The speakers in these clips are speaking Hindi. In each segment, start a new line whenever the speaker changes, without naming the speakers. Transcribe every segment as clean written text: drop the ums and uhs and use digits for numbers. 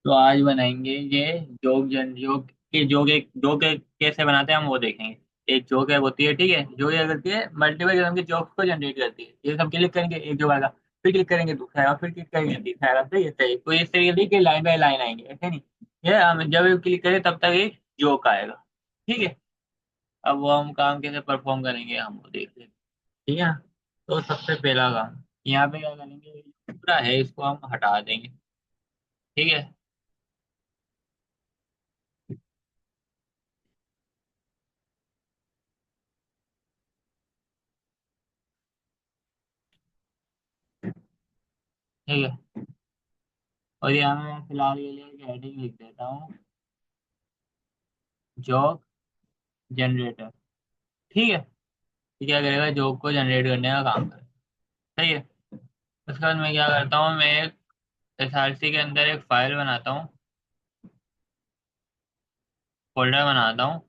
तो आज बनाएंगे ये जोक कैसे बनाते हैं हम वो देखेंगे। एक जोक है होती है, ठीक है, जो ये करती है मल्टीपल किस्म के जोक्स को जनरेट करती है। ये सब क्लिक करेंगे एक जोक आएगा, फिर क्लिक करेंगे दूसरा आएगा, फिर क्लिक करेंगे तीसरा आएगा, सही है सही है। तो इस तरीके से लाइन बाय लाइन आएंगे, ऐसे नहीं। ये हम जब क्लिक करें तब तक एक जोक आएगा, ठीक है। अब वो हम काम कैसे परफॉर्म करेंगे हम वो देख लेंगे, ठीक है। तो सबसे पहला काम यहाँ पे क्या करेंगे, ये जो पूरा है इसको हम हटा देंगे, ठीक है। ठीक है, और यहाँ मैं फिलहाल के लिए एक हेडिंग लिख देता हूँ, जॉब जनरेटर, ठीक है। ये क्या करेगा, जॉब को जनरेट करने का काम करेगा, सही है। उसके बाद मैं क्या करता हूँ, मैं एक एसआरसी के अंदर एक फाइल बनाता हूँ, फोल्डर बनाता हूँ,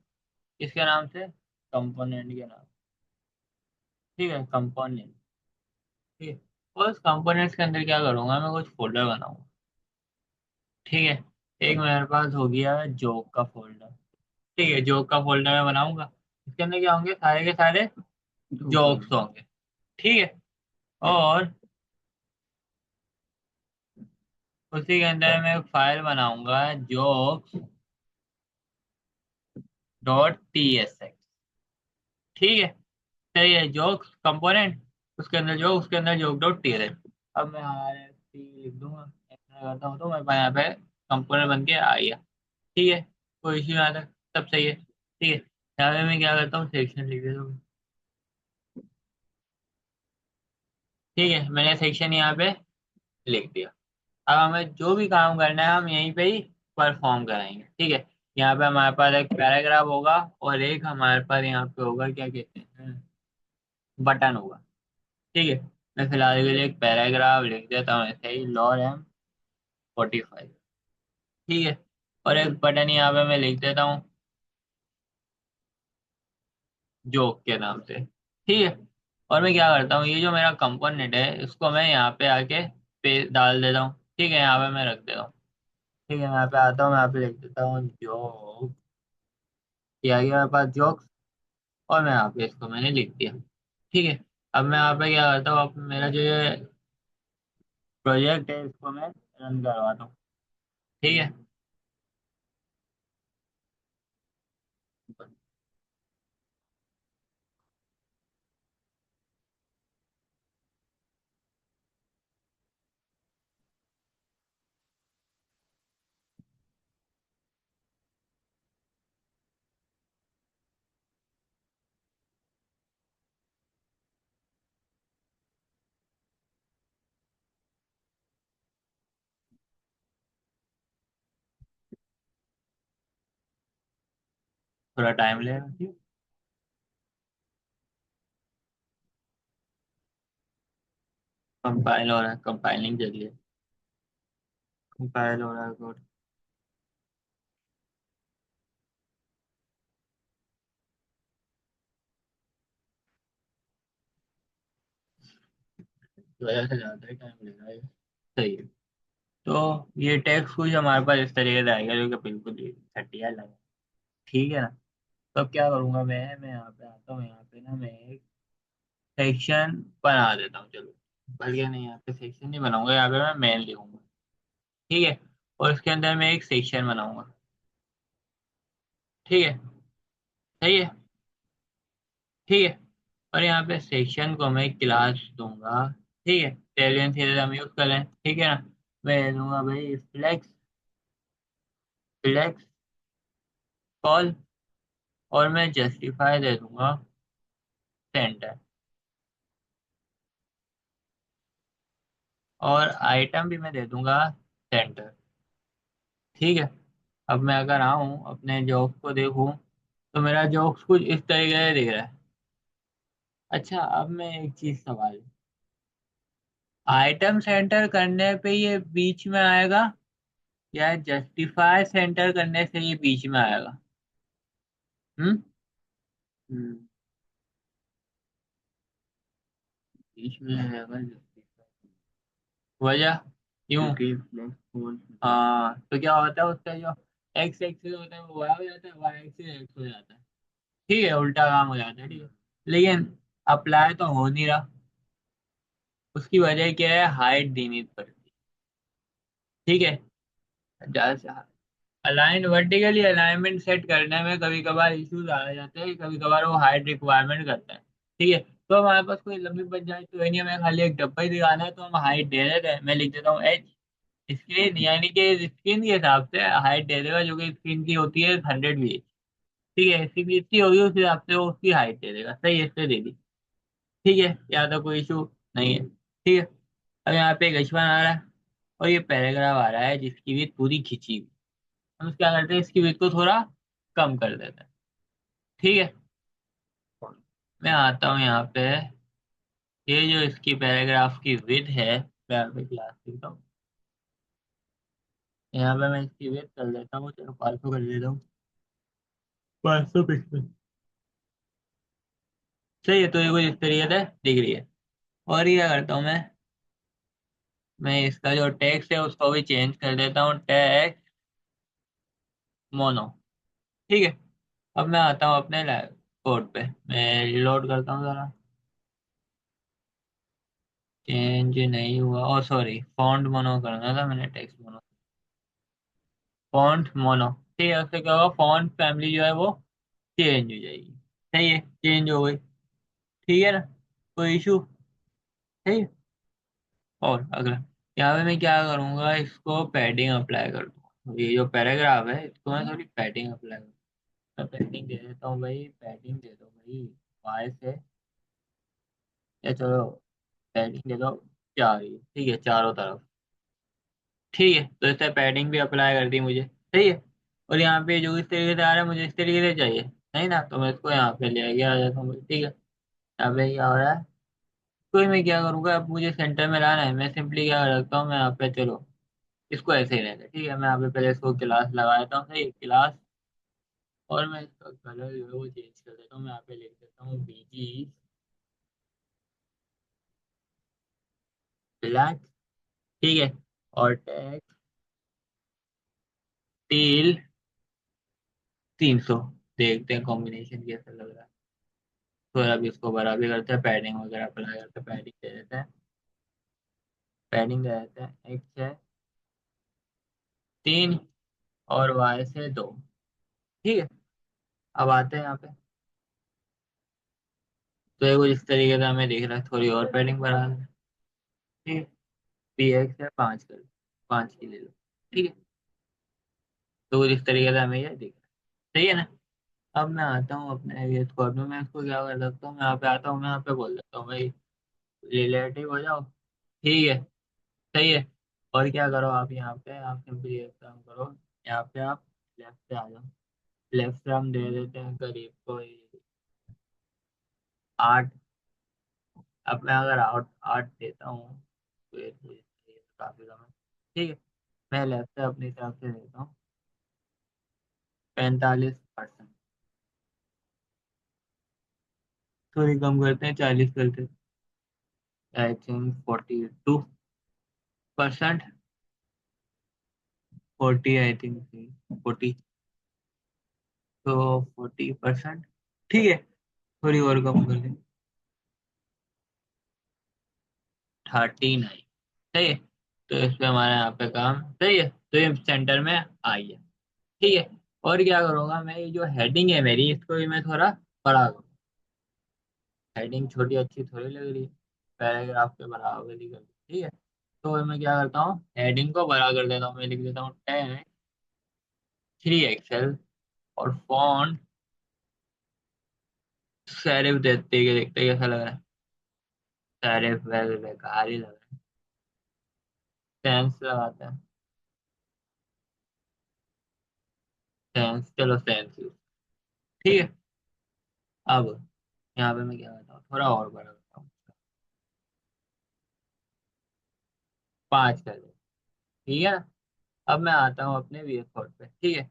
इसके नाम से कंपोनेंट के नाम, ठीक है, कंपोनेंट, ठीक है। और उस कंपोनेंट्स के अंदर क्या करूँगा, मैं कुछ फोल्डर बनाऊंगा, ठीक है। एक मेरे पास हो गया जॉब का फोल्डर, ठीक है, जॉब का फोल्डर मैं बनाऊंगा। इसके अंदर क्या होंगे, सारे के सारे जॉब्स होंगे, ठीक है। और उसी के अंदर मैं एक फाइल बनाऊंगा, jobs dot T S x, ठीक है। सही है, jobs कंपोनेंट, उसके अंदर जो उसके अंदर job dot T S x. अब मैं आर एफ सी लिख दूंगा, ऐसा करता हूँ तो मेरे पास यहाँ पे कंपोनेंट बन के आ गया, ठीक है। कोई इश्यू यहाँ तक सब सही है, ठीक है। यहाँ पे मैं क्या करता हूँ, सेक्शन लिख देता हूँ, ठीक है। मैंने सेक्शन यहाँ पे लिख दिया। अब हमें जो भी काम करना है हम यहीं पे ही परफॉर्म कराएंगे, ठीक है। यहाँ पे हमारे पास एक पैराग्राफ होगा, और एक हमारे पास यहाँ पे होगा, क्या कहते हैं, बटन होगा, ठीक है। मैं फिलहाल के लिए एक पैराग्राफ लिख देता हूँ ऐसे ही, lorem 45, ठीक है। और एक बटन यहाँ पे मैं लिख देता हूँ जोक के नाम से, ठीक है। और मैं क्या करता हूँ, ये जो मेरा कंपोनेंट है इसको मैं यहाँ पे आके पे डाल देता हूँ, ठीक है, यहाँ पे मैं रख देता हूँ, ठीक है। मैं यहाँ पे आता हूँ, मैं यहाँ पे लिख देता हूँ जोक, ये आ गया मेरे पास जोक। और मैं यहाँ पे इसको मैंने लिख दिया, ठीक है। अब मैं यहाँ पे क्या करता हूँ, अब मेरा जो ये प्रोजेक्ट है इसको मैं रन करवाता हूँ, ठीक है। थोड़ा टाइम लगेगा, ठीक। कंपाइल हो रहा है, कंपाइलिंग चलिए, कंपाइल हो रहा है कोड। वजह से ज़्यादा ही टाइम लेगा ये, सही है। तो ये टेक्स्ट कुछ हमारे पास इस तरीके से आएगा, जो कि बिल्कुल ही घटिया लगा, ठीक है ना। तो अब क्या करूँगा, मैं यहाँ पे आता हूँ, यहाँ पे ना मैं एक सेक्शन बना देता हूँ, चलो। बल्कि नहीं, यहाँ पे सेक्शन नहीं बनाऊंगा, यहाँ पे मैं मेन लिखूंगा, ठीक है। और इसके अंदर मैं एक सेक्शन बनाऊंगा, ठीक है, सही है, ठीक है। और यहाँ पे सेक्शन को मैं क्लास दूंगा, ठीक है। टेलियन थ्योरम हम यूज कर लें, ठीक है ना। मैं दूंगा भाई फ्लेक्स, फ्लेक्स कॉल, और मैं जस्टिफाई दे दूंगा सेंटर, और आइटम भी मैं दे दूंगा सेंटर, ठीक है। अब मैं अगर आऊँ अपने जॉब को देखूँ, तो मेरा जॉब्स कुछ इस तरीके से दिख रहा है। अच्छा, अब मैं एक चीज सवाल, आइटम सेंटर करने पे ये बीच में आएगा, या जस्टिफाई सेंटर करने से ये बीच में आएगा? हम्म। हम्म, बीच में आएगा justify। वजह, क्यों? हाँ, तो क्या होता है उसका जो एक्स एक्सिस होता है वो वाई हो जाता है, वाई एक्सिस एक्स हो जाता है। ठीक है, उल्टा काम हो जाता है। ठीक है, लेकिन अप्लाई तो हो नहीं रहा। उसकी वजह क्या है? हाइट देनी पड़ती है। ठीक है, अलाइन वर्टिकली अलाइनमेंट सेट करने में कभी कभार इश्यूज आ जाते हैं, कभी कभार वो हाइट रिक्वायरमेंट करता है। ठीक है, तो हमारे पास कोई लंबी पंचायत तो है नहीं, हमें खाली एक डब्बा ही दिखाना है, तो हम हाइट दे देते हैं। मैं लिख देता हूँ एच स्क्रीन, यानी कि स्क्रीन के हिसाब से हाइट दे देगा, जो कि स्क्रीन की होती है 100 VH। ठीक है, स्क्रीन जितनी होगी उस हिसाब से वो उसकी हाइट दे देगा। सही है, इससे दे दी। ठीक है, यहाँ तो कोई इशू नहीं है। ठीक है, अब यहाँ पे एक एच1 आ रहा है और ये पैराग्राफ आ रहा है जिसकी भी पूरी खिंची हुई। हम क्या करते हैं, इसकी विड्थ को थोड़ा कम कर देते हैं। ठीक है, मैं आता हूँ यहाँ पे। ये जो इसकी पैराग्राफ की विड्थ है, मैं यहाँ पे क्लास लिखता हूँ। यहाँ पे मैं इसकी विड्थ कर देता हूँ, चलो 500 कर देता हूँ। 500 पिक्सल। सही है, तो ये कुछ इस तरीके से दिख रही है। और ये क्या करता हूँ मैं इसका जो टेक्स्ट है उसको भी चेंज कर देता हूँ, टेक्स्ट मोनो। ठीक है, अब मैं आता हूँ अपने कोड पे। मैं रिलोड करता हूँ जरा। चेंज नहीं हुआ, ओ सॉरी, फॉन्ट मोनो करना था मैंने, टेक्स्ट मोनो। Font mono. ठीक है, उससे क्या होगा, फॉन्ट फैमिली जो है वो चेंज हो जाएगी। सही है, चेंज हो गई। ठीक है ना, कोई इशू? सही है। और अगला, यहाँ पे मैं क्या करूँगा, इसको पैडिंग अप्लाई कर दूँगा। ये जो पैराग्राफ है इसको मैं थोड़ी पैडिंग अप्लाई करूँ। मैं पैडिंग दे देता हूँ भाई, पैडिंग दे दो भाई, वाई से, या चलो पैडिंग दे दो 4 ही। ठीक है, चारों तरफ। ठीक है, तो इससे पैडिंग भी अप्लाई कर दी मुझे। सही है, और यहाँ पे जो इस तरीके से आ रहा है मुझे इस तरीके से चाहिए, नहीं ना, तो मैं इसको यहाँ पे ले आके आ जाता हूँ। ठीक है, यहाँ पे क्या हो रहा है, तो मैं क्या करूँगा, अब मुझे सेंटर में लाना है, मैं सिंपली क्या रखता हूँ, मैं यहाँ पे, चलो इसको ऐसे ही रहता है। ठीक है, मैं यहाँ पे पहले इसको क्लास लगा देता हूँ। सही है, क्लास। और मैं इसका कलर जो है वो चेंज कर देता हूँ, मैं यहाँ पे लिख देता हूँ बीजी ब्लैक। ठीक है, और टैग टील 300। देखते हैं कॉम्बिनेशन कैसा लग रहा है। तो अब इसको बड़ा भी करते हैं, पैडिंग वगैरह अप्लाई करते हैं, पैडिंग दे देते हैं। पैडिंग दे देते हैं, एक्स है 3 और वाई से 2। ठीक है, अब आते हैं यहाँ पे। तो ये कुछ इस तरीके से हमें दिख रहा है, थोड़ी और पैडिंग बढ़ा दें। ठीक है, पी एक्स है 5 कर, 5 की ले लो। ठीक है, तो कुछ इस तरीके से हमें ये दिख रहा है। सही है ना। अब मैं आता हूँ अपने ये स्क्वाड में, मैं इसको क्या कर सकता हूँ, मैं यहाँ पे आता हूँ, मैं यहाँ पे बोल देता हूँ भाई रिलेटिव हो जाओ। ठीक है, सही है। और क्या करो आप, यहाँ पे आप सिंपली एक काम करो, यहाँ पे आप लेफ्ट से आ जाओ। लेफ्ट से हम दे देते हैं करीब कोई 8। अब मैं अगर 8 देता हूँ तो ये तो काफी कम है। ठीक है, मैं लेफ्ट से अपनी तरफ से देता हूँ 45%। थोड़ी कम करते हैं, 40 करते हैं, आई थिंक 42%। 40 I think, 40। तो 40%। ठीक है, थोड़ी और कम कर दें, 39। सही है, तो इस पे हमारे यहाँ पे काम सही है, तो ये सेंटर में आई है। ठीक है, और क्या करूँगा मैं, ये जो हेडिंग है मेरी इसको भी मैं थोड़ा बड़ा करूँ। हेडिंग छोटी अच्छी थोड़ी लग रही है, पैराग्राफ के बराबर ही कर दी। ठीक है, तो मैं क्या करता हूँ, हेडिंग को बड़ा कर देता हूँ, मैं लिख देता हूँ 10 3 XL। और फॉन्ट सेरिफ देते ही देखते कैसा लग रहा है। सेरिफ वैसे बेकार ही लग रहा है। सेंस लगाते हैं, सेंस, चलो सेंस यूज। ठीक है, अब यहाँ पे मैं क्या करता हूँ, थोड़ा और बड़ा करता हूँ, 5 कर दो। ठीक है ना, अब मैं आता हूँ अपने वी एस कोड पे। ठीक है,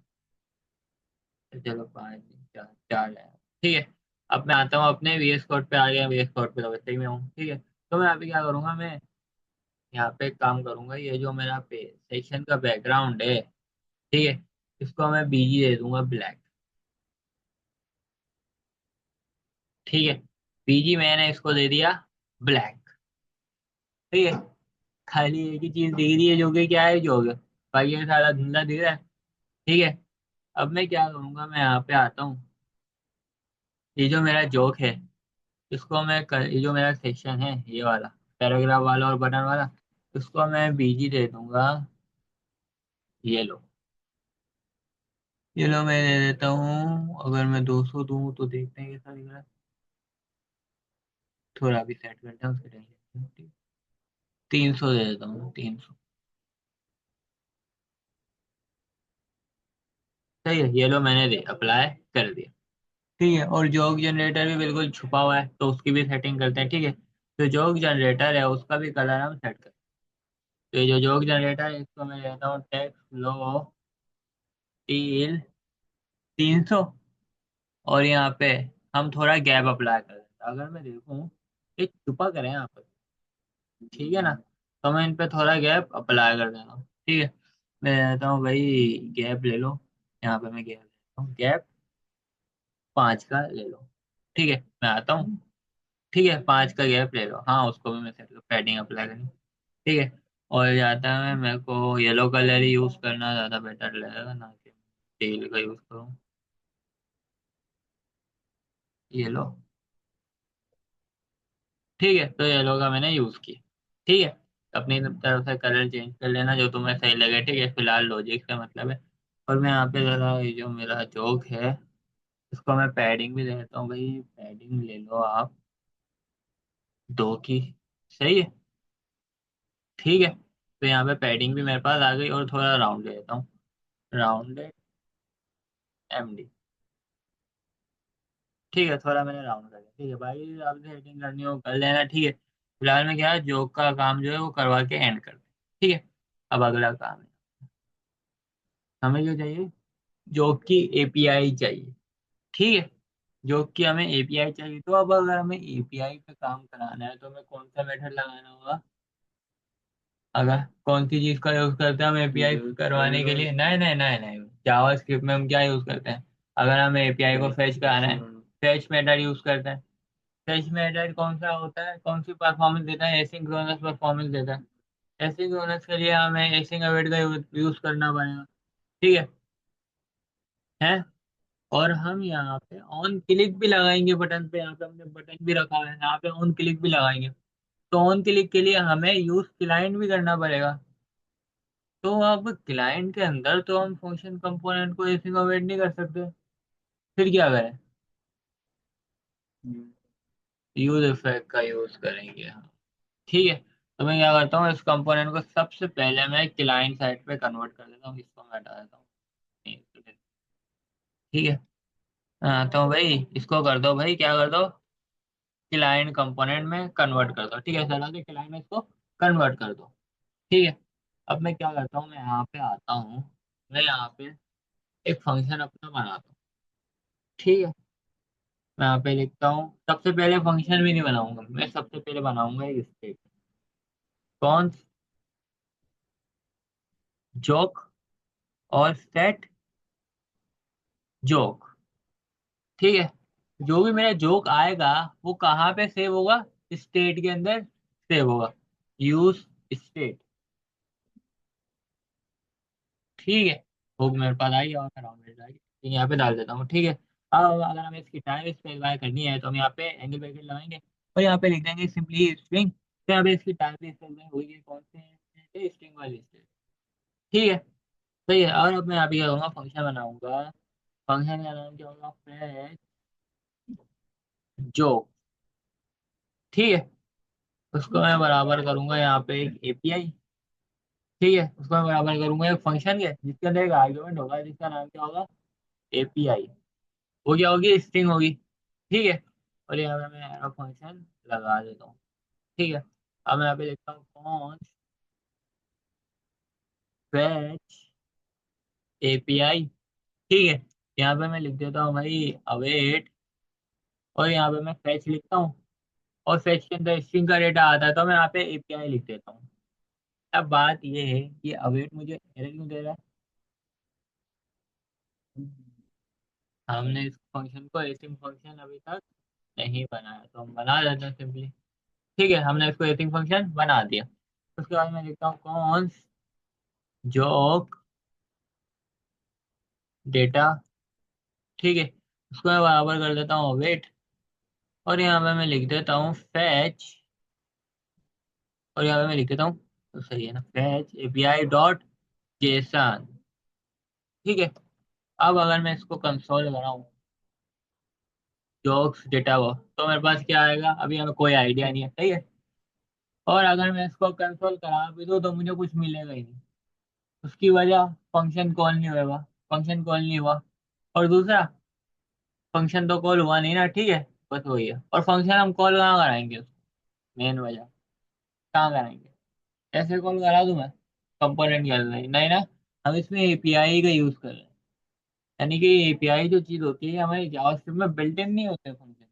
तो चलो 5 4 4 है। ठीक है, अब मैं आता हूँ अपने वी एस कोड पे, आ गया वी एस कोड पे, तो वैसे ही मैं हूँ। ठीक है, तो मैं अभी क्या करूँगा मैं, यहाँ पे एक काम करूंगा, ये जो मेरा पे सेक्शन का बैकग्राउंड है, ठीक है, इसको मैं बीजी दे दूंगा ब्लैक। ठीक है, बीजी मैंने इसको दे दिया ब्लैक। ठीक है, खाली एक ही चीज दिख रही है जो कि क्या है, जो होगा, बाकी ये सारा धुंधला दिख रहा है। ठीक है, अब मैं क्या करूंगा, मैं यहाँ पे आता हूँ, ये जो मेरा जोक है, इसको ये जो मेरा सेक्शन है ये वाला, पैराग्राफ वाला और बटन वाला, इसको मैं बीजी दे दूंगा ये लो। ये लो मैं दे देता हूँ, अगर मैं 200 दूँ तो देखते हैं कैसा दिख रहा है। थोड़ा भी सेट करते हैं, उसके टेंशन। 300 दे देता हूँ, 300। सही है, ये लो मैंने दे अप्लाई कर दिया। ठीक है, और जोक जनरेटर भी बिल्कुल छुपा हुआ है, तो उसकी भी सेटिंग करते हैं। ठीक है, तो जोक जनरेटर है उसका भी कलर हम सेट करते हैं। तो ये जो जोक जनरेटर है, इसको मैं देता हूँ टेक्स्ट लो टील 300। और यहाँ पे हम थोड़ा गैप अप्लाई कर देते हैं। अगर मैं देखूँ, ये छुपा करें यहाँ पर, ठीक है ना, तो मैं इन पे थोड़ा गैप अप्लाई कर देता हूँ। ठीक है, मैं देता हूँ भाई, गैप ले लो। यहाँ पे मैं गैप लेता हूँ, गैप 5 का ले लो। ठीक है, मैं आता हूँ। ठीक है, 5 का गैप ले लो, हाँ उसको भी मैं सेट पैडिंग अप्लाई करूँ। ठीक है, और जाता है मेरे को येलो कलर ही यूज करना ज्यादा बेटर लगेगा, ना कि तेल का यूज करूँ। येलो। ठीक है, तो येलो का मैंने यूज किया। ठीक है, अपनी तरफ से कलर चेंज कर लेना जो तुम्हें सही लगे। ठीक है, फिलहाल लॉजिक का मतलब है। और मैं यहाँ पे जरा ये जो मेरा जोक है, इसको मैं पैडिंग भी दे देता हूँ भाई, पैडिंग ले लो आप 2 की। सही है। ठीक है, तो यहाँ पे पैडिंग भी मेरे पास आ गई, और थोड़ा राउंड ले लेता हूँ, राउंडेड एमडी। ठीक है, थोड़ा मैंने राउंड कर लिया। ठीक है भाई, आप सेटिंग करनी हो कर लेना। ठीक है, फिलहाल मैं क्या है, जोक का काम जो है वो करवा के एंड कर दे। ठीक है, अब अगला काम है, हमें जो चाहिए, जोक की एपीआई चाहिए। ठीक है, जोक की हमें एपीआई चाहिए। तो अब अगर हमें एपीआई पे काम कराना है, तो हमें कौन सा मेथड लगाना होगा, अगर कौन सी चीज का यूज करते हैं हम एपीआई करवाने के लिए? नहीं नहीं नहीं नहीं, जावा स्क्रिप्ट में हम क्या यूज करते हैं, अगर हमें एपीआई को फेच कराना है, फेच मेथड यूज करते हैं। फेच मेथड कौन सा होता है, कौन सी परफॉर्मेंस देता है, एसिंक्रोनस परफॉर्मेंस देता है। एसिंक्रोनस के लिए हमें एसिंग अवेट का यूज करना पड़ेगा। ठीक है। और हम यहाँ पे ऑन क्लिक भी लगाएंगे बटन पे, यहाँ पे हमने बटन भी रखा है, यहाँ पे ऑन क्लिक भी लगाएंगे। तो ऑन क्लिक के लिए हमें यूज क्लाइंट भी करना पड़ेगा। तो अब क्लाइंट के अंदर तो हम फंक्शन कंपोनेंट को ऐसे कमेंट नहीं कर सकते, फिर क्या करें? यूज इफेक्ट का यूज करेंगे हम। ठीक है, तो मैं क्या करता हूँ, इस कंपोनेंट को सबसे पहले मैं क्लाइंट साइड पे कन्वर्ट कर देता हूँ, इसको मैं हटा देता हूँ। ठीक है, हाँ तो भाई इसको कर दो भाई, क्या कर दो, क्लाइंट कंपोनेंट में कन्वर्ट कर दो। ठीक है, चला के क्लाइंट में इसको कन्वर्ट कर दो। ठीक है, अब मैं क्या करता हूँ, मैं यहाँ पे आता हूँ, मैं यहाँ पे एक फंक्शन अपना बनाता हूँ। ठीक है, मैं यहाँ पे लिखता हूँ, सबसे पहले फंक्शन भी नहीं बनाऊंगा मैं, सबसे पहले बनाऊंगा एक स्टेट, कौन, जोक और सेट जोक। ठीक है, जो भी मेरा जोक आएगा वो कहाँ पे सेव होगा, स्टेट के अंदर सेव होगा, यूज स्टेट। ठीक है, वो मेरे पास आई और अराउंड आई, तो यहाँ पे डाल देता हूँ। ठीक है, अब अगर हमें इसकी टाइम स्पेसिफाई करनी है, तो हम यहाँ पे एंगल ब्रैकेट लगाएंगे, और यहाँ पे लिख देंगे सिंपली स्ट्रिंग। तो यहाँ पे इसकी टाइप स्पेसिफाई हुई है, कौन से स्ट्रिंग वाली स्ट्रिंग। ठीक है, सही है। और अब मैं अभी क्या करूँगा, फंक्शन बनाऊंगा, फंक्शन का नाम क्या होगा, फैच जोक। ठीक है, उसको मैं बराबर करूंगा यहाँ पे एक एपीआई। ठीक है, उसको मैं बराबर करूंगा एक फंक्शन के, जिसके अंदर एक आर्गुमेंट होगा, जिसका नाम क्या होगा, एपीआई। वो क्या होगी, स्ट्रिंग होगी। ठीक है, और यहाँ पे मैं एरो फंक्शन लगा देता हूँ। ठीक है, अब मैं यहाँ पे लिखता हूँ कौन फैच एपीआई। ठीक है, यहाँ पे मैं लिख देता हूँ भाई अवेट, और यहाँ पे मैं फैच लिखता हूँ, और फैच के अंदर स्ट्रिंग का डेटा आता है, तो मैं यहाँ पे एपीआई लिख देता हूँ। अब बात ये है कि अवेट मुझे एरर क्यों दे रहा है। हमने इस फंक्शन को एसिंग फंक्शन अभी तक नहीं बनाया, तो हम बना देते हैं सिंपली। ठीक है, हमने इसको एसिंग फंक्शन बना दिया। उसके बाद मैं लिखता हूँ कॉन्स जॉक डेटा। ठीक है, उसको मैं बराबर कर देता हूँ वेट, और यहाँ पे मैं लिख देता हूँ फैच, और यहाँ पे मैं लिख देता हूँ, तो सही है ना, फैच एपीआई डॉट जेसन। ठीक है, अब अगर मैं इसको कंसोल बनाऊँ जॉक्स डेटा वो, तो मेरे पास क्या आएगा, अभी हमें कोई आइडिया नहीं है, सही है। और अगर मैं इसको कंसोल करा भी दूँ तो मुझे कुछ मिलेगा ही नहीं। उसकी वजह, फंक्शन कॉल नहीं होगा, फंक्शन कॉल नहीं हुआ। और दूसरा, फंक्शन तो कॉल हुआ नहीं ना, ठीक है, बस वही है। और फंक्शन हम कॉल कहाँ कराएंगे उसको, मेन वजह, कहाँ कराएंगे। ऐसे कॉल करा दूं मैं कंपोनेंट के अंदर, नहीं ना, हम इसमें एपीआई का यूज कर रहे हैं। यानी कि एपीआई जो चीज होती है हमारी जावास्क्रिप्ट में बिल्ट इन नहीं होते फंक्शन,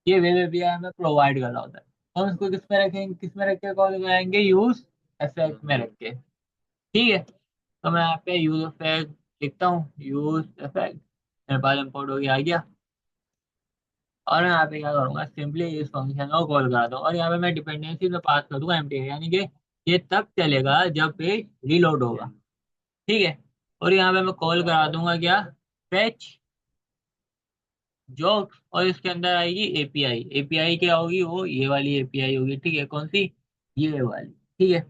ये वेब एपीआई हमें प्रोवाइड कर रहा होता है। हम इसको किस में रखेंगे, किस में रख के कॉल कराएंगे, यूज एफएक्ट में रख के। ठीक है, तो मैं यहाँ पे यूज इफेक्ट लिखता हूँ, यूज इफेक्ट मेरे पास इम्पोर्ट हो गया, आ गया। और मैं यहाँ पे क्या करूँगा, सिंपली इस फंक्शन को कॉल करा दूँ, और यहाँ पे मैं डिपेंडेंसी में पास कर दूंगा एम्प्टी, यानी कि ये तब चलेगा जब पेज रीलोड होगा। ठीक है, और यहाँ पे मैं कॉल करा दूंगा क्या, फेच जो, और इसके अंदर आएगी एपीआई। एपीआई क्या होगी, वो ये वाली एपीआई होगी, ठीक है, कौन सी, ये वाली। ठीक है,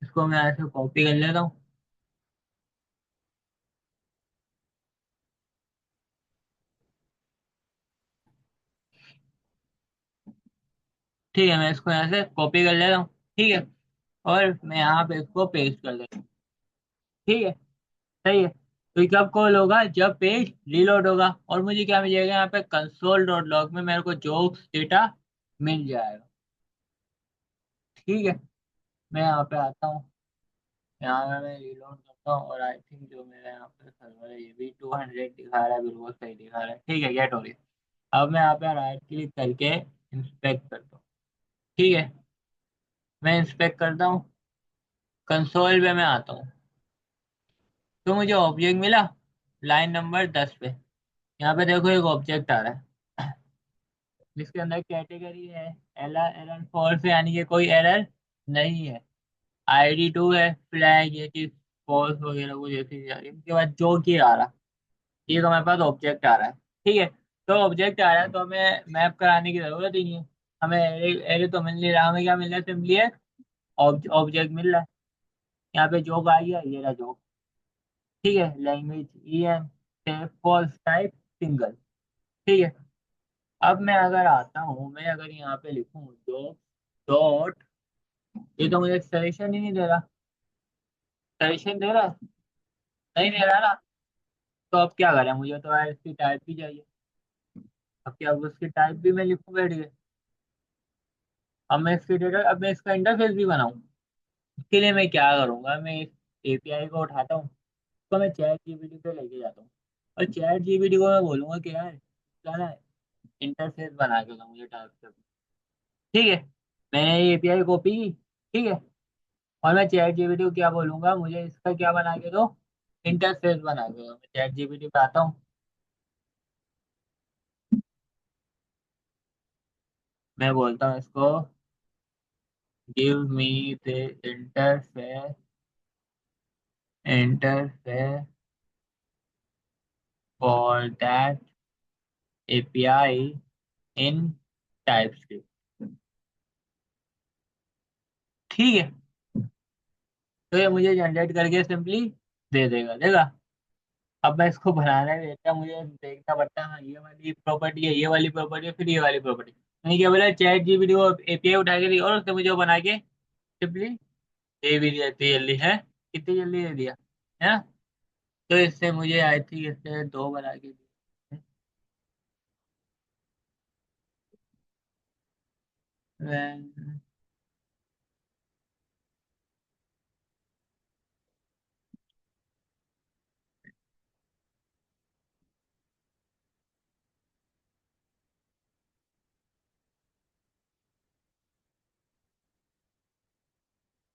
इसको मैं ऐसे कॉपी कर लेता हूँ। ठीक है, मैं इसको यहाँ से कॉपी कर लेता हूँ। ठीक है, और मैं यहाँ पे इसको पेस्ट कर देता हूँ। ठीक है, सही है। तो ये कब कॉल होगा, जब पेज रीलोड होगा, और मुझे क्या मिलेगा यहाँ पे, कंसोल डॉट लॉग में मेरे को जोक्स डेटा मिल जाएगा। ठीक है, मैं यहाँ पे आता हूँ, यहाँ पे मैं रीलोड करता हूँ, और आई थिंक जो मेरा यहाँ पे सर्वर है ये भी 200 दिखा रहा है, बिल्कुल सही दिखा रहा है। ठीक है, गेट हो गया। अब मैं यहाँ पे राइट क्लिक करके इंस्पेक्ट करता हूँ। ठीक है, मैं इंस्पेक्ट करता हूँ, कंसोल पे मैं आता हूँ, तो मुझे ऑब्जेक्ट मिला लाइन नंबर 10 पे। यहाँ पे देखो एक ऑब्जेक्ट आ रहा है, जिसके अंदर कैटेगरी है एरर, एरर फॉल्स है, यानी कि कोई एरर नहीं है। ID 2 है, फ्लैग ये चीज फॉल्स वगैरह कुछ ऐसी चीज आ रही है। उसके बाद जो की आ रहा, ये तो हमारे पास ऑब्जेक्ट आ रहा है। ठीक है, तो ऑब्जेक्ट आ रहा है तो हमें मैप कराने की जरूरत ही नहीं है। हमें एरे, एरे तो मिल नहीं रहा, हमें क्या मिल रहा है, सिंपली है ऑब्जेक्ट मिल रहा है। यहाँ पे जॉब आ गया, ये रहा जॉब। ठीक है, language EN, false type single. ठीक है, अब मैं अगर आता हूँ, मैं अगर यहाँ पे लिखूँ जॉब डॉट, ये तो मुझे सजेशन ही नहीं दे रहा। सजेशन दे रहा, नहीं दे रहा ना। तो अब क्या करें, मुझे तो यार इसकी टाइप भी चाहिए। अब क्या, अब उसकी टाइप भी मैं लिखूँ बैठ के। अब मैं इसकी डेटा, अब मैं इसका इंटरफेस भी बनाऊँ। इसके लिए मैं क्या करूँगा, मैं इस API को उठाता हूँ, तो मैं चैट जीपीटी पे लेके जाता हूँ, और चैट जीपीटी को मैं बोलूंगा कि यार क्या ना, इंटरफेस बना के दो मुझे टाइप से। ठीक है, मैंने ये API कॉपी की। ठीक है, और मैं चैट जीपीटी को क्या बोलूंगा, मुझे इसका क्या बना के दो, इंटरफेस बना के दो। मैं चैट जीपीटी पे आता हूँ, मैं बोलता हूँ इसको, give me the interface, interface for that API in TypeScript. ठीक है, तो ये मुझे जनरेट करके सिंपली दे देगा, देगा। अब मैं इसको बनाने में देता, मुझे देखना पड़ता है, हाँ ये वाली प्रॉपर्टी है, ये वाली प्रॉपर्टी है, फिर ये वाली प्रॉपर्टी। मैंने क्या बोला, चैट जीपीटी को API उठा के दी, और उसने मुझे वो बना के सिंपली दे भी दिया, इतनी जल्दी है, कितनी जल्दी दे दिया है ना। तो इससे मुझे आई थिंक इससे दो बना के दिए।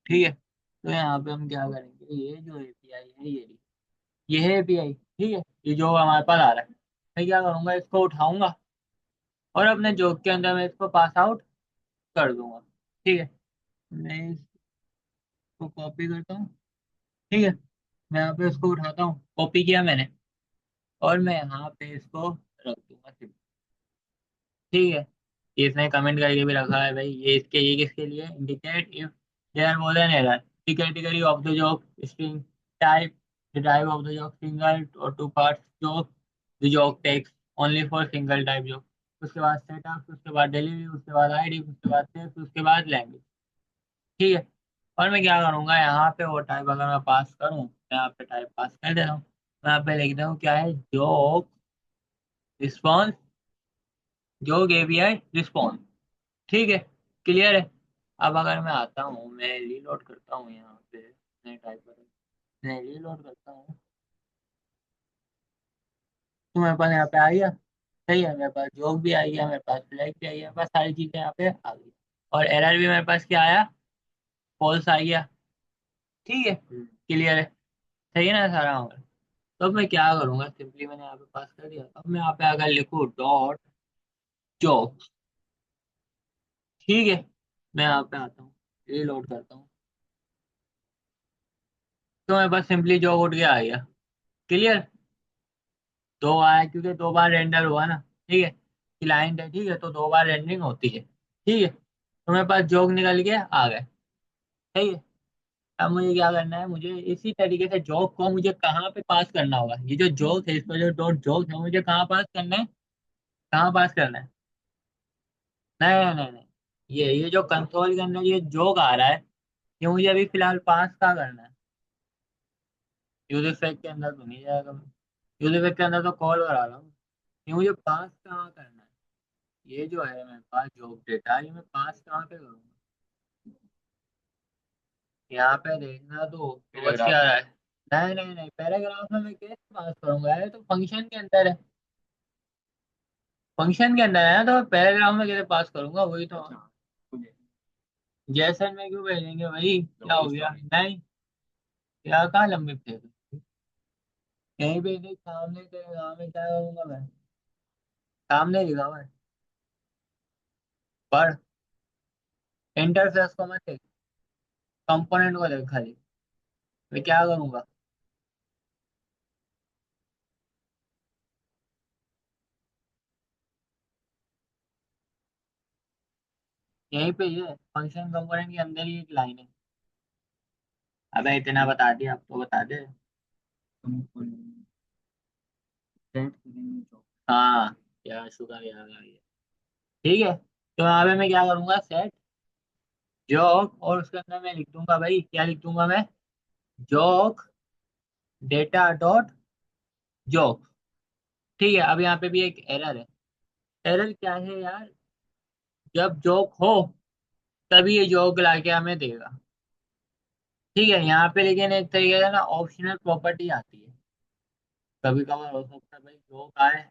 ठीक है, तो यहाँ पे हम क्या करेंगे, ये जो एपीआई है ये है एपीआई, ठीक है, ये जो हमारे पास आ रहा है, मैं क्या करूंगा, इसको उठाऊंगा और अपने जॉब के अंदर मैं इसको पास आउट कर दूंगा। ठीक है, मैं इसको कॉपी करता हूँ। ठीक है, मैं यहाँ पे इसको उठाता हूँ, कॉपी किया मैंने, और मैं यहाँ पे इसको रख दूंगा। ठीक है, इसने कमेंट करके भी रखा है भाई, ये किसके लिए, indicate if there more than error, the category of the job, string type, the type of the job, single और two parts job, the job text only for single type job, उसके बाद सेटअप, उसके बाद डिलीवरी, उसके बाद आईडी, उसके बाद टेक्स्ट, उसके बाद लैंग्वेज। ठीक है, और मैं क्या करूंगा, यहाँ पे वो टाइप अगर मैं पास करूँ, मैं यहाँ पे टाइप पास कर दे रहा हूँ, मैं यहाँ पे लिख रहा हूँ क्या है, job response, job API response. ठीक है, क्लियर है। अब अगर मैं आता हूँ, मैं रीलोड करता हूँ यहाँ पे, मैं टाइप कर, मैं रीलोड करता हूँ, तो मेरे पास यहाँ पे आ गया। सही है, मेरे पास जॉब भी आई है, मेरे पास फ्लैग भी आई है, मेरे पास सारी चीजें यहाँ पे आ गई, और एरर भी मेरे पास क्या आया, फॉल्स आ गया। ठीक है, क्लियर है, सही है ना सारा हमारा। तो अब मैं क्या करूंगा, सिंपली मैंने यहाँ पे पास कर दिया, अब मैं यहाँ पे अगर लिखूँ डॉट जॉब, ठीक है, मैं यहाँ पे आता हूँ, रीलोड करता हूँ, तो मेरे पास सिंपली जॉब उठ गया आ गया। क्लियर, दो आया क्योंकि दो बार रेंडर हुआ ना। ठीक है, क्लाइंट है, ठीक है, तो दो बार रेंडरिंग होती है। ठीक है, तो मेरे पास जोक निकल के आ गए। सही है, अब मुझे क्या करना है, मुझे इसी तरीके से जोक को मुझे कहाँ पे पास करना होगा, ये जो जोक है, इसको जो डॉट जोक है, मुझे कहाँ पास करना है, कहाँ पास करना है, नहीं नहीं नहीं नहीं, ये जो कंसोल के अंदर ये जोक आ रहा है, ये मुझे अभी फिलहाल पास कहाँ करना है, यूज इफेक्ट के अंदर तो नहीं जाएगा, यूज इफेक्ट के अंदर तो कॉल करा रहा हूँ, ये मुझे पास कहाँ करना है, ये जो है मेरे पास जॉब डेटा, ये मैं पास कहाँ पे करूँगा, यहाँ पे देखना तो समझ क्या रहा है, नहीं नहीं नहीं, पैराग्राफ में मैं कैसे पास करूंगा, ये तो फंक्शन के अंदर है, फंक्शन के अंदर है ना, तो मैं पैराग्राफ में कैसे पास करूंगा, वही तो। जैसन में क्यों भेजेंगे भाई, क्या हो गया, नहीं, क्या कहाँ लंबे थे, यहीं पे देख, सामने तेरे सामने क्या करूंगा मैं, सामने लिखा हुआ है, पर इंटरफेस को मत देख, कंपोनेंट को देख खाली, मैं क्या करूंगा, यहीं पे ये फंक्शन कंपोनेंट के अंदर ही एक लाइन है। अबे इतना बता दिया, अब तो बता दे। हाँ, यार शुक्र याद आ गया। ठीक है, तो यहाँ पे मैं क्या करूंगा, सेट जॉक, और उसके अंदर मैं लिख दूंगा भाई, क्या लिख दूंगा मैं, जॉक डेटा डॉट जॉक। ठीक है, अब यहाँ पे भी एक एरर है, एरर क्या है यार, जब जॉक हो तभी ये जॉक लाके हमें देगा। ठीक है, यहाँ पे लेकिन एक तरीके से ना ऑप्शनल प्रॉपर्टी आती है, कभी कभार हो सकता है भाई जॉक आए,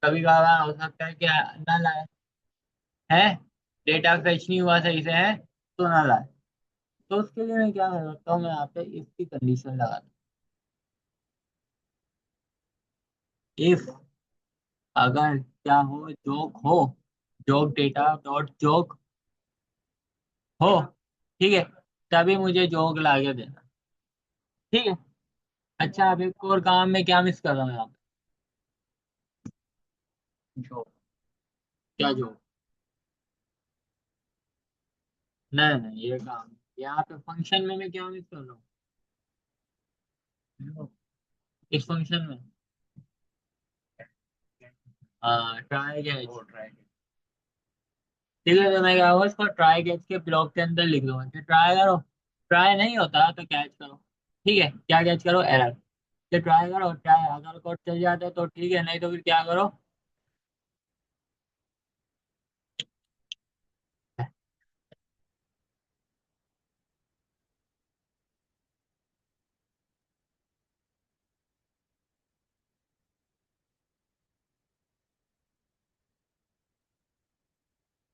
कभी कभार हो सकता है कि ना लाए, है, डेटा फेच नहीं हुआ सही से है, तो ना लाए। तो उसके लिए मैं क्या कर सकता हूँ, मैं यहाँ पे इफ की कंडीशन लगा, इफ अगर क्या हो, जोक हो, जोक डेटा डॉट जोक हो, ठीक है, तभी मुझे जोक ला के देना। ठीक है, अच्छा, अब एक और काम में क्या मिस कर रहा हूँ यहाँ पे, जोक, क्या जोक, नहीं नहीं, ये काम यहाँ पे फंक्शन में मैं क्या मिस कर रहा हूँ, इस फंक्शन में, हाँ, ट्राई कैच। ठीक है, तो मैं क्या हुआ, इसको ट्राई कैच के ब्लॉक के अंदर लिख दूंगा कि ट्राई करो, ट्राई नहीं होता तो कैच करो। ठीक है, क्या कैच करो, एरर, कि ट्राई करो, ट्राई अगर कोड चल जाता है तो ठीक है, नहीं तो फिर क्या करो।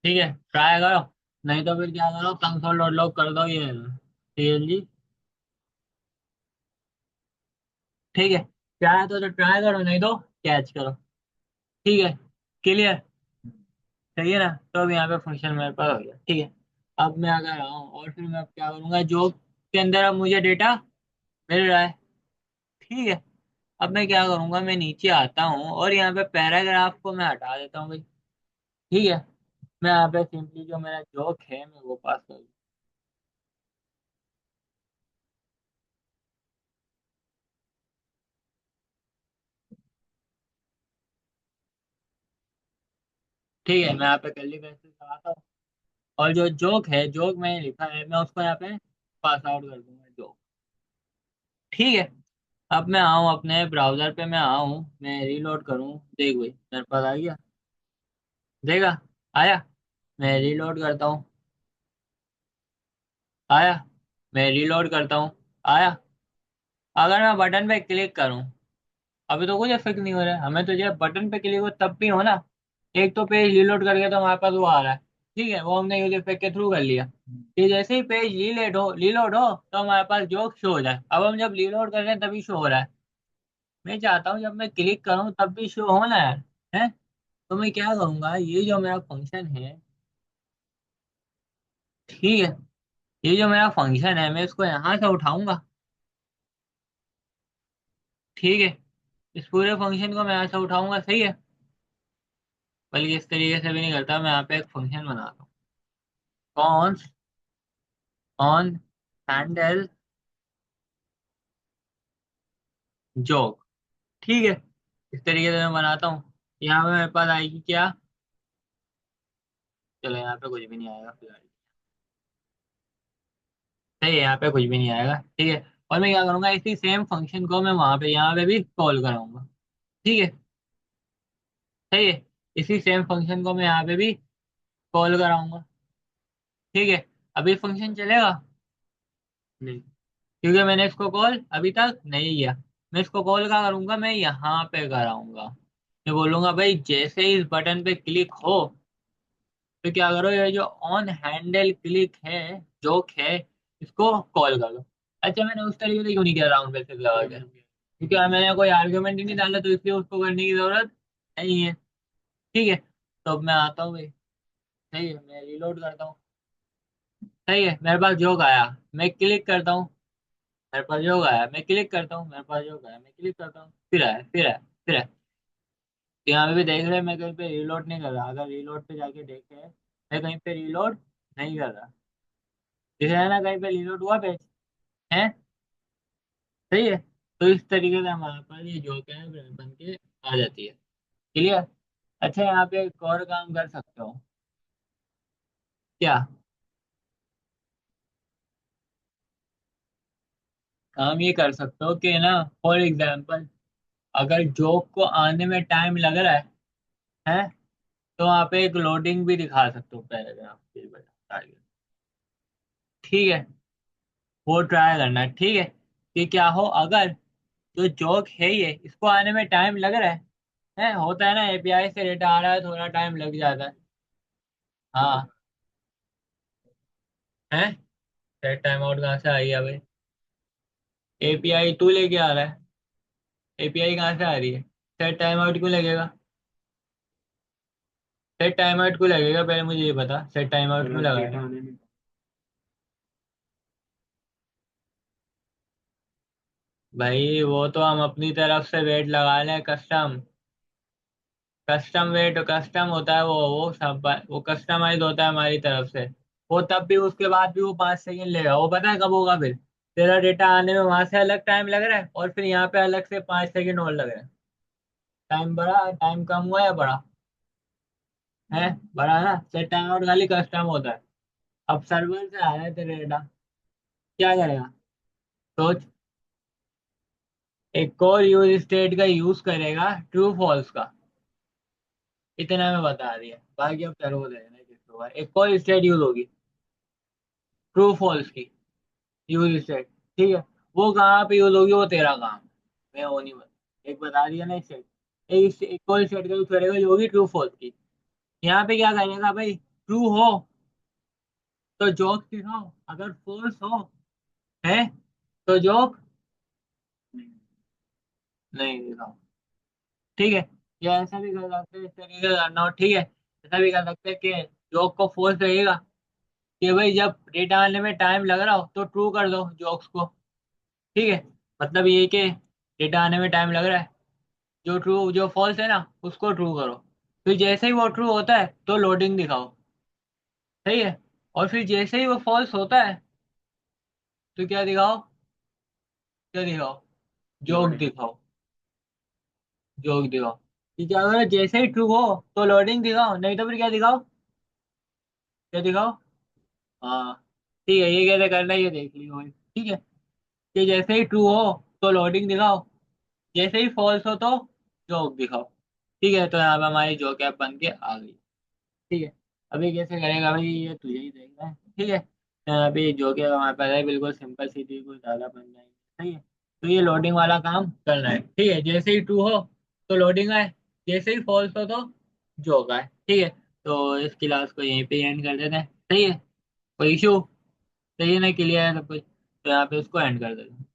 ठीक है, ट्राई करो, नहीं तो फिर क्या करो, कंसोल डॉट लॉग कर दो ये TLG, ठीक है, चाहे तो ट्राई करो, नहीं तो कैच करो। ठीक है, क्लियर, सही है ना। तो अब यहाँ पे फंक्शन मेरे पास हो गया, ठीक है। अब मैं अगर आऊँ और फिर मैं अब क्या करूंगा, जो के अंदर अब मुझे डेटा मिल रहा है, ठीक है। अब मैं क्या करूंगा, मैं नीचे आता हूँ और यहाँ पे पैराग्राफ को मैं हटा देता हूँ भाई, ठीक है। मैं यहाँ पे सिंपली जो मेरा जोक है मैं वो पास कर दूँ। ठीक है, मैं यहाँ पे कर्ली ब्रेसेस लगाता हूँ और जो जोक है, जोक मैंने लिखा है, मैं उसको यहाँ पे पास आउट कर दूंगा जोक, ठीक है। अब मैं आऊँ अपने ब्राउजर पे, मैं आऊँ, मैं रीलोड करूँ, देख भाई मेरे पास आ गया, देखा, आया। मैं रीलोड करता हूँ, आया। मैं रीलोड करता हूँ, आया। अगर मैं बटन पे क्लिक करूँ, अभी तो कुछ इफेक्ट नहीं हो रहा है, हमें तो जब बटन पे क्लिक हो तब भी हो ना। एक तो पेज रीलोड करके तो हमारे पास वो आ रहा है, ठीक है, वो हमने यूज इफेक्ट के थ्रू कर लिया। ये जैसे ही पेज रीलोड हो तो हमारे पास जो शो हो जाए, अब हम जब रीलोड कर रहे हैं तभी शो हो रहा है। मैं चाहता हूँ जब मैं क्लिक करूँ तब भी शो हो ना यार, है। तो मैं क्या करूंगा, ये जो मेरा फंक्शन है, ठीक है, ये जो मेरा फंक्शन है मैं इसको यहाँ से उठाऊंगा, ठीक है। इस पूरे फंक्शन को मैं यहाँ से उठाऊंगा, सही है। बल्कि इस तरीके से भी नहीं करता, मैं यहाँ पे एक फंक्शन बनाता हूँ, कॉन्स ऑन हैंडल जोक, ठीक है। इस तरीके से मैं बनाता हूँ। यहाँ पे मेरे पास आएगी क्या, चलो यहाँ पे कुछ भी नहीं आएगा फिलहाल, सही है, यहाँ पे कुछ भी नहीं आएगा, ठीक है। और मैं क्या करूंगा, इसी सेम फंक्शन को मैं वहां पे यहाँ पे भी कॉल कराऊंगा, ठीक है, सही है। इसी सेम फंक्शन को मैं यहाँ पे भी कॉल कराऊंगा, ठीक है। अभी फंक्शन चलेगा नहीं, क्योंकि मैंने इसको कॉल अभी तक नहीं किया। मैं इसको कॉल कहाँ करूंगा, मैं यहाँ पे कराऊंगा। मैं बोलूंगा भाई जैसे ही इस बटन पे क्लिक हो तो क्या करो, ये जो ऑन हैंडल क्लिक है, जोक है, इसको कॉल कर लो। अच्छा, मैंने उस तरीके से क्यों नहीं किया राउंड वैसे लगा के, क्योंकि मैंने कोई आर्ग्यूमेंट ही नहीं डाला, तो इसलिए उसको करने की जरूरत नहीं है, ठीक है। तो अब मैं आता हूँ भाई, सही है, मैं रिलोड करता हूँ, सही है। मेरे पास जोक आया, मैं क्लिक करता हूँ, मेरे पास जोक आया, मैं क्लिक करता हूँ, मेरे पास जोक आया, मैं क्लिक करता हूँ, फिर आया, फिर आया, फिर आया। तो यहाँ पे भी देख रहे हैं, मैं कहीं पे रिलोड नहीं कर रहा, अगर रिलोड पे जाके देखे, मैं कहीं पे रिलोड नहीं कर रहा, दिख रहा है ना, कहीं पे रिलोड हुआ पेज है, सही है। तो इस तरीके से हमारे पास ये जोक है बन के आ जाती है, क्लियर। अच्छा, यहाँ पे एक और काम कर सकते हो, क्या काम ये कर सकते हो कि ना, फॉर एग्जाम्पल, अगर जोक को आने में टाइम लग रहा है तो वहाँ पे एक लोडिंग भी दिखा सकते हो पैराग्राफ के बता, ठीक है। वो ट्राई करना, ठीक है, कि क्या हो अगर जो जोक है ये, इसको आने में टाइम लग रहा है, होता है ना, एपीआई से डेटा आ रहा है, थोड़ा टाइम लग जाता है। हाँ, है। सेट टाइम आउट कहाँ से आई है भाई, एपीआई तू लेके आ रहा है, एपीआई कहाँ से आ रही है, सेट टाइम आउट क्यों लगेगा, सेट टाइम आउट क्यों लगेगा, पहले मुझे ये बता, सेट टाइम आउट क्यों लगा। भाई वो तो हम अपनी तरफ से वेट लगा लें, कस्टम, कस्टम वेट कस्टम होता है, वो सब वो कस्टमाइज होता है हमारी तरफ से। वो तब भी, उसके बाद भी वो 5 सेकंड लेगा, वो पता है कब होगा फिर, तेरा डेटा आने में वहां से अलग टाइम लग रहा है और फिर यहाँ पे अलग से 5 सेकंड और लग रहा है। टाइम बढ़ा, टाइम कम हुआ या बढ़ा, है, बढ़ा ना। सेट टाइम आउट खाली कस्टम होता है। अब सर्वर से आ रहा है तेरे डेटा, क्या करेगा, सोच। एक और यूज स्टेट का यूज करेगा, ट्रू फॉल्स का, इतना मैं बता दिया, बाकी अब सर्वर देना किसको होगा। एक और स्टेट यूज होगी, ट्रू फॉल्स की यूज स्टेट, ठीक है। वो कहाँ पे यूज होगी, वो तेरा काम है, मैं वो नहीं बता, एक बता दिया ना स्टेट। एक और स्टेट का यूज करेगा जो होगी ट्रू फॉल्स की। यहाँ पे क्या करेगा भाई, ट्रू हो तो जोक दिखाओ, अगर फॉल्स हो, है, तो जोक नहीं दिखाओ। ठीक है। या ऐसा भी कर सकते हैं, इस तरीके से करना हो, ठीक है। ऐसा भी कर सकते हैं कि जोक को फोर्स रहेगा कि भाई जब डेटा आने में टाइम लग रहा हो तो ट्रू कर दो जोक्स को। ठीक है। मतलब ये कि डेटा आने में टाइम लग रहा है, जो ट्रू जो फॉल्स है ना उसको ट्रू करो। फिर जैसे ही वो ट्रू होता है तो लोडिंग दिखाओ। सही है। और फिर जैसे ही वो फॉल्स होता है तो क्या दिखाओ? क्या दिखाओ? जोक दिखाओ। जोक दिखाओ। कि क्या करो, जैसे ही ट्रू हो तो लोडिंग दिखाओ, नहीं तो फिर क्या दिखाओ? क्या दिखाओ? हाँ। ठीक है, ये कैसे करना है ये देख लियो भाई। ठीक है। कि जैसे ही ट्रू हो तो लोडिंग दिखाओ, जैसे ही फॉल्स हो तो जोक दिखाओ। ठीक है, तो यहाँ पे हमारी जोक ऐप बन के आ गई। ठीक है। अभी कैसे करेगा भाई ये तुझे ही देखना है। ठीक है। अभी जो कि हमारे पास है बिल्कुल सिंपल सीधी, कोई ज़्यादा बन जाएगी। सही है। तो ये लोडिंग वाला काम करना है। ठीक है, जैसे ही ट्रू हो तो लोडिंग आए, जैसे ही फॉल्स हो तो जोक आए। ठीक है। तो इस क्लास को यहीं पे एंड कर देते हैं। सही है। कोई इशू? सही है ना? क्लियर है सब कुछ? तो यहाँ पे उसको एंड कर देते हैं।